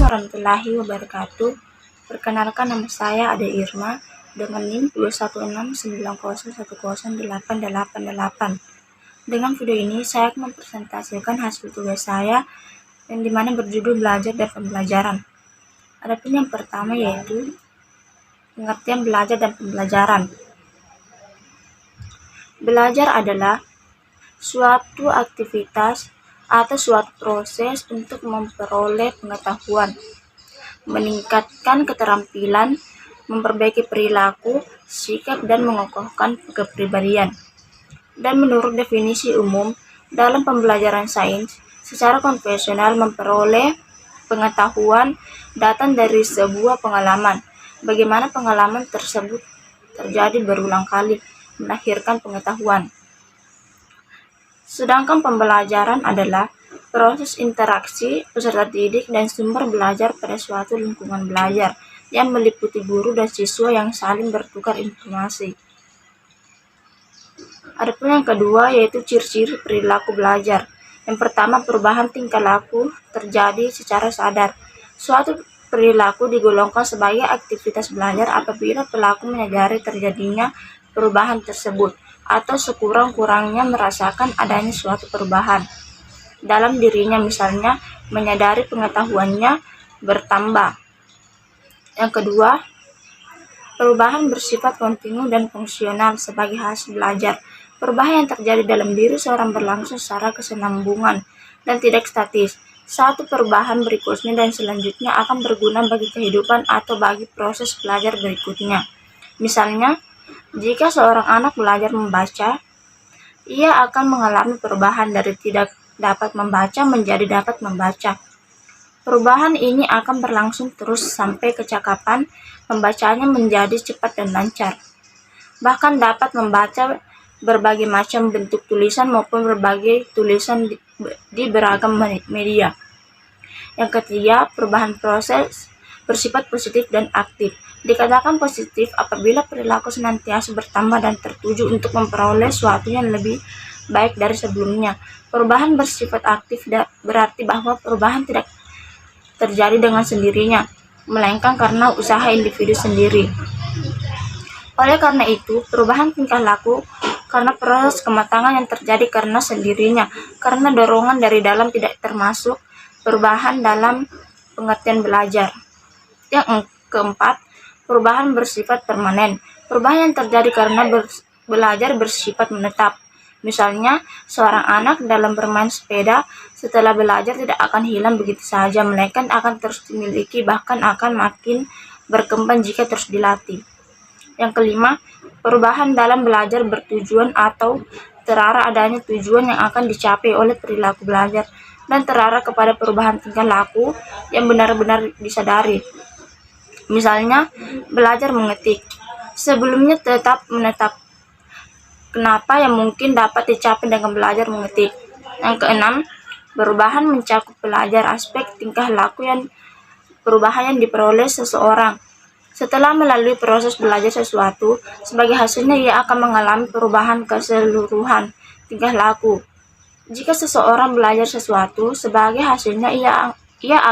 warahmatullahi wabarakatuh. Perkenalkan, nama saya Ade Irma dengan NIM 21690108888. Dengan video ini saya akan mempresentasikan hasil tugas saya yang dimana berjudul belajar dan pembelajaran. Adapun yang pertama yaitu pengertian belajar dan pembelajaran. Belajar adalah suatu aktivitas atau suatu proses untuk memperoleh pengetahuan, meningkatkan keterampilan, memperbaiki perilaku, sikap, dan mengokohkan kepribadian. Dan menurut definisi umum, dalam pembelajaran sains, secara konvensional memperoleh pengetahuan datang dari sebuah pengalaman. Bagaimana pengalaman tersebut terjadi berulang kali, melahirkan pengetahuan. Sedangkan pembelajaran adalah proses interaksi peserta didik dan sumber belajar pada suatu lingkungan belajar yang meliputi guru dan siswa yang saling bertukar informasi. Adapun yang kedua yaitu ciri-ciri perilaku belajar. Yang pertama, perubahan tingkah laku terjadi secara sadar. Suatu perilaku digolongkan sebagai aktivitas belajar apabila pelaku menyadari terjadinya perubahan tersebut atau sekurang-kurangnya merasakan adanya suatu perubahan dalam dirinya, misalnya menyadari pengetahuannya bertambah. Yang kedua, perubahan bersifat kontinu dan fungsional sebagai hasil belajar. Perubahan yang terjadi dalam diri seorang berlangsung secara kesinambungan dan tidak statis. Satu perubahan berikutnya dan selanjutnya akan berguna bagi kehidupan atau bagi proses belajar berikutnya. Misalnya, jika seorang anak belajar membaca, ia akan mengalami perubahan dari tidak dapat membaca menjadi dapat membaca. Perubahan ini akan berlangsung terus sampai kecakapan membacanya menjadi cepat dan lancar. Bahkan dapat membaca berbagai macam bentuk tulisan maupun berbagai tulisan di beragam media. Yang ketiga, perubahan proses bersifat positif dan aktif. Dikatakan positif apabila perilaku senantiasa bertambah dan tertuju untuk memperoleh sesuatu yang lebih baik dari sebelumnya. Perubahan bersifat aktif berarti bahwa perubahan tidak terjadi dengan sendirinya, melainkan karena usaha individu sendiri. Oleh karena itu, perubahan tingkah laku karena proses kematangan yang terjadi karena sendirinya, karena dorongan dari dalam tidak termasuk perubahan dalam pengertian belajar. Yang keempat, perubahan bersifat permanen. Perubahan yang terjadi karena belajar bersifat menetap. Misalnya, seorang anak dalam bermain sepeda setelah belajar tidak akan hilang begitu saja, melainkan akan terus dimiliki, bahkan akan makin berkembang jika terus dilatih. Yang kelima, perubahan dalam belajar bertujuan atau terarah adanya tujuan yang akan dicapai oleh perilaku belajar dan terarah kepada perubahan tingkah laku yang benar-benar disadari. Misalnya, belajar mengetik. Sebelumnya tetap menetap. Kenapa yang mungkin dapat dicapai dengan belajar mengetik. Yang keenam, perubahan mencakup belajar aspek tingkah laku yang perubahan yang diperoleh seseorang. Setelah melalui proses belajar sesuatu, sebagai hasilnya ia akan mengalami perubahan keseluruhan tingkah laku. Jika seseorang belajar sesuatu, sebagai hasilnya ia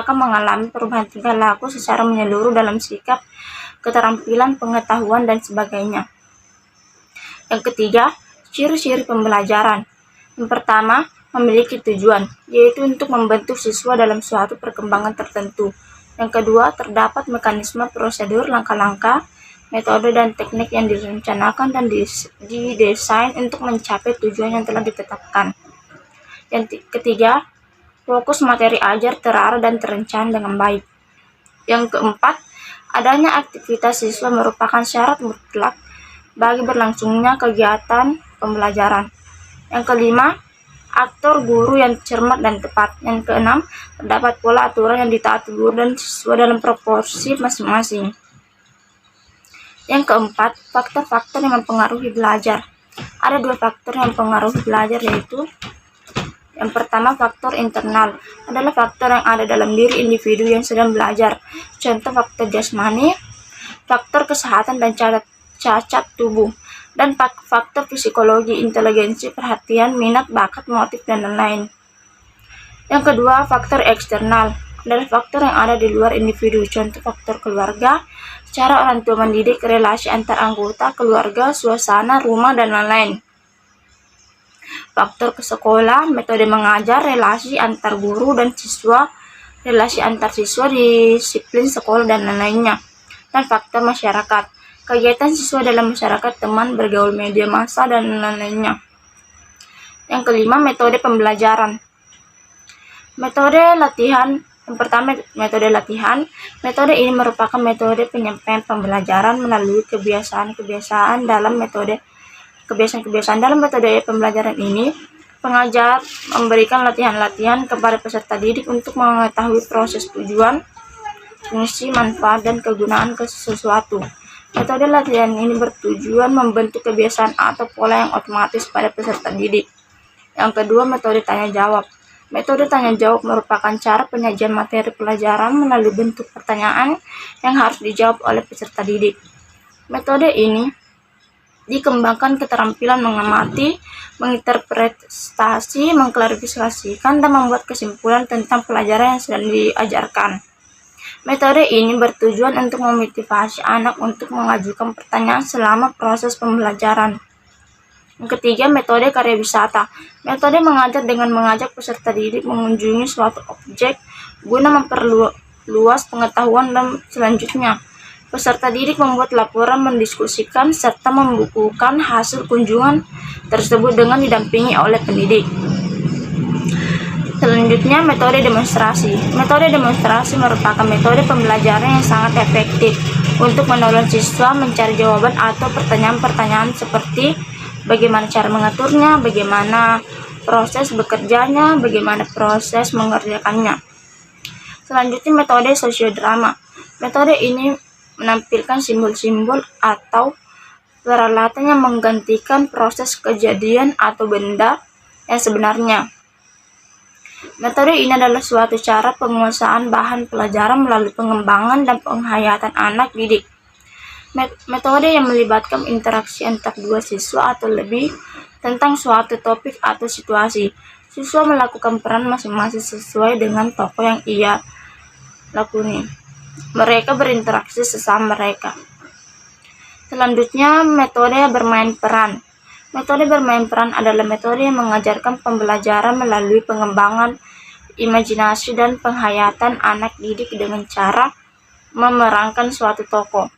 akan mengalami perubahan tingkah laku secara menyeluruh dalam sikap, keterampilan, pengetahuan, dan sebagainya. Yang ketiga, ciri-ciri pembelajaran. Yang pertama, memiliki tujuan, yaitu untuk membentuk siswa dalam suatu perkembangan tertentu. Yang kedua, terdapat mekanisme, prosedur, langkah-langkah, metode, dan teknik yang direncanakan dan didesain untuk mencapai tujuan yang telah ditetapkan. Yang ketiga, fokus materi ajar terarah dan terencana dengan baik. Yang keempat, adanya aktivitas siswa merupakan syarat mutlak bagi berlangsungnya kegiatan pembelajaran. Yang kelima, aktor guru yang cermat dan tepat. Yang keenam, terdapat pola aturan yang ditaati guru dan siswa dalam proporsi masing-masing. Yang keempat, faktor-faktor yang mempengaruhi belajar. Ada dua faktor yang mempengaruhi belajar, yaitu yang pertama, faktor internal adalah faktor yang ada dalam diri individu yang sedang belajar. Contoh faktor jasmani, faktor kesehatan dan cacat tubuh, dan faktor psikologi, inteligensi, perhatian, minat, bakat, motif, dan lain-lain. Yang kedua, faktor eksternal adalah faktor yang ada di luar individu, contoh faktor keluarga, cara orang tua mendidik, relasi antar anggota keluarga, suasana rumah, dan lain-lain. Faktor ke sekolah, metode mengajar, relasi antar guru dan siswa, relasi antar siswa, disiplin sekolah, dan lain-lainnya. Dan faktor masyarakat, kegiatan siswa dalam masyarakat, teman, bergaul, media massa, dan lain-lainnya. Yang kelima, metode pembelajaran. Metode latihan. Yang pertama, metode latihan. Metode ini merupakan metode penyampaian pembelajaran melalui kebiasaan-kebiasaan dalam metode pembelajaran ini. Pengajar memberikan latihan-latihan kepada peserta didik untuk mengetahui proses, tujuan, fungsi, manfaat, dan kegunaan sesuatu. Metode latihan ini bertujuan membentuk kebiasaan atau pola yang otomatis pada peserta didik. Yang kedua, metode tanya jawab. Metode tanya jawab merupakan cara penyajian materi pelajaran melalui bentuk pertanyaan yang harus dijawab oleh peserta didik. Metode ini dikembangkan keterampilan mengamati, menginterpretasi, mengklarifikasikan, dan membuat kesimpulan tentang pelajaran yang sedang diajarkan. Metode ini bertujuan untuk memotivasi anak untuk mengajukan pertanyaan selama proses pembelajaran. Yang ketiga, metode karya wisata. Metode mengajar dengan mengajak peserta didik mengunjungi suatu objek guna memperluas pengetahuan, dan selanjutnya peserta didik membuat laporan, mendiskusikan, serta membukukan hasil kunjungan tersebut dengan didampingi oleh pendidik. Selanjutnya, metode demonstrasi. Metode demonstrasi merupakan metode pembelajaran yang sangat efektif untuk menolong siswa mencari jawaban atau pertanyaan-pertanyaan seperti bagaimana cara mengaturnya, bagaimana proses bekerjanya, bagaimana proses mengerjakannya. Selanjutnya, metode sosiodrama. Metode ini menampilkan simbol-simbol atau peralatan yang menggantikan proses kejadian atau benda yang sebenarnya. Metode ini adalah suatu cara penguasaan bahan pelajaran melalui pengembangan dan penghayatan anak didik. Metode yang melibatkan interaksi antar dua siswa atau lebih tentang suatu topik atau situasi. Siswa melakukan peran masing-masing sesuai dengan tokoh yang ia lakoni. Mereka berinteraksi sesama mereka. Selanjutnya, metode bermain peran. Metode bermain peran adalah metode yang mengajarkan pembelajaran melalui pengembangan imajinasi dan penghayatan anak didik dengan cara memerankan suatu tokoh.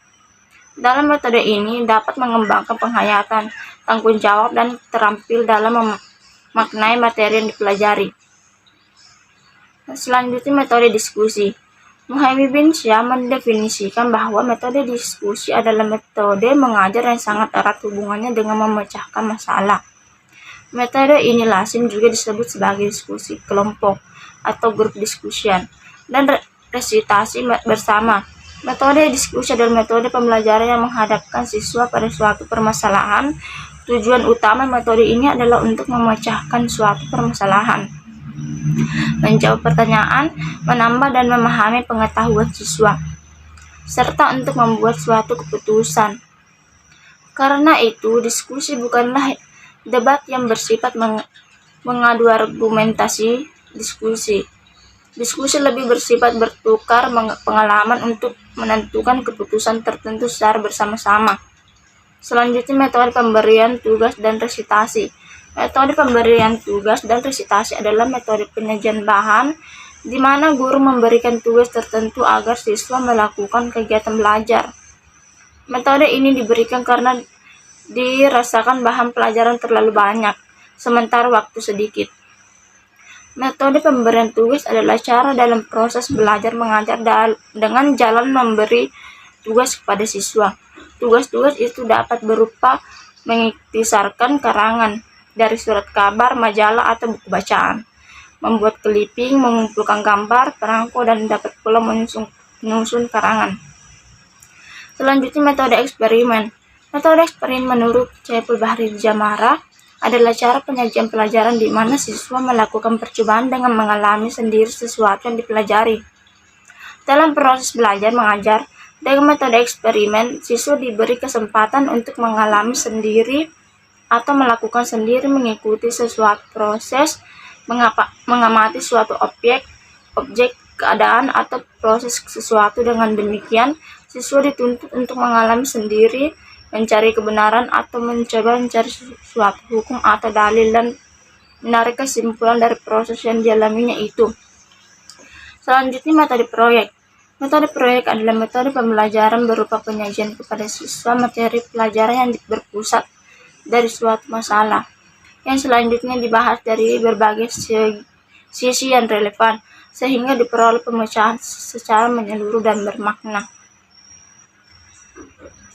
Dalam metode ini dapat mengembangkan penghayatan, tanggung jawab, dan terampil dalam memaknai materi yang dipelajari. Selanjutnya, metode diskusi. Muhammad bin Syah mendefinisikan bahwa metode diskusi adalah metode mengajar yang sangat erat hubungannya dengan memecahkan masalah. Metode ini lazim juga disebut sebagai diskusi kelompok atau group discussion dan resitasi bersama. Metode diskusi adalah metode pembelajaran yang menghadapkan siswa pada suatu permasalahan. Tujuan utama metode ini adalah untuk memecahkan suatu permasalahan, menjawab pertanyaan, menambah dan memahami pengetahuan siswa, serta untuk membuat suatu keputusan. Karena itu, diskusi bukanlah debat yang bersifat mengadu argumentasi. Diskusi lebih bersifat bertukar pengalaman untuk menentukan keputusan tertentu secara bersama-sama. Selanjutnya, metode pemberian tugas dan resitasi. Metode pemberian tugas dan resitasi adalah metode penyajian bahan di mana guru memberikan tugas tertentu agar siswa melakukan kegiatan belajar. Metode ini diberikan karena dirasakan bahan pelajaran terlalu banyak, sementara waktu sedikit. Metode pemberian tugas adalah cara dalam proses belajar mengajar dengan jalan memberi tugas kepada siswa. Tugas-tugas itu dapat berupa mengiktisarkan karangan dari surat kabar, majalah, atau buku bacaan, membuat clipping, mengumpulkan gambar, perangko, dan dapat pula menyusun karangan. Selanjutnya, metode eksperimen. Metode eksperimen menurut Saiful Bahri Jamara adalah cara penyajian pelajaran di mana siswa melakukan percobaan dengan mengalami sendiri sesuatu yang dipelajari. Dalam proses belajar mengajar dengan metode eksperimen, siswa diberi kesempatan untuk mengalami sendiri atau melakukan sendiri mengikuti sesuatu proses, mengamati suatu objek keadaan atau proses sesuatu. Dengan demikian, siswa dituntut untuk mengalami sendiri, mencari kebenaran atau mencoba mencari suatu hukum atau dalil dan menarik kesimpulan dari proses yang dialaminya itu. Selanjutnya, metode proyek. Metode proyek adalah metode pembelajaran berupa penyajian kepada siswa materi pelajaran yang berpusat dari suatu masalah, yang selanjutnya dibahas dari berbagai sisi yang relevan, sehingga diperoleh pemecahan secara menyeluruh dan bermakna.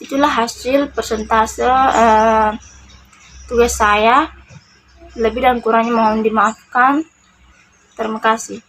Itulah hasil persentase tugas saya. Lebih dan kurangnya mohon dimaafkan. Terima kasih.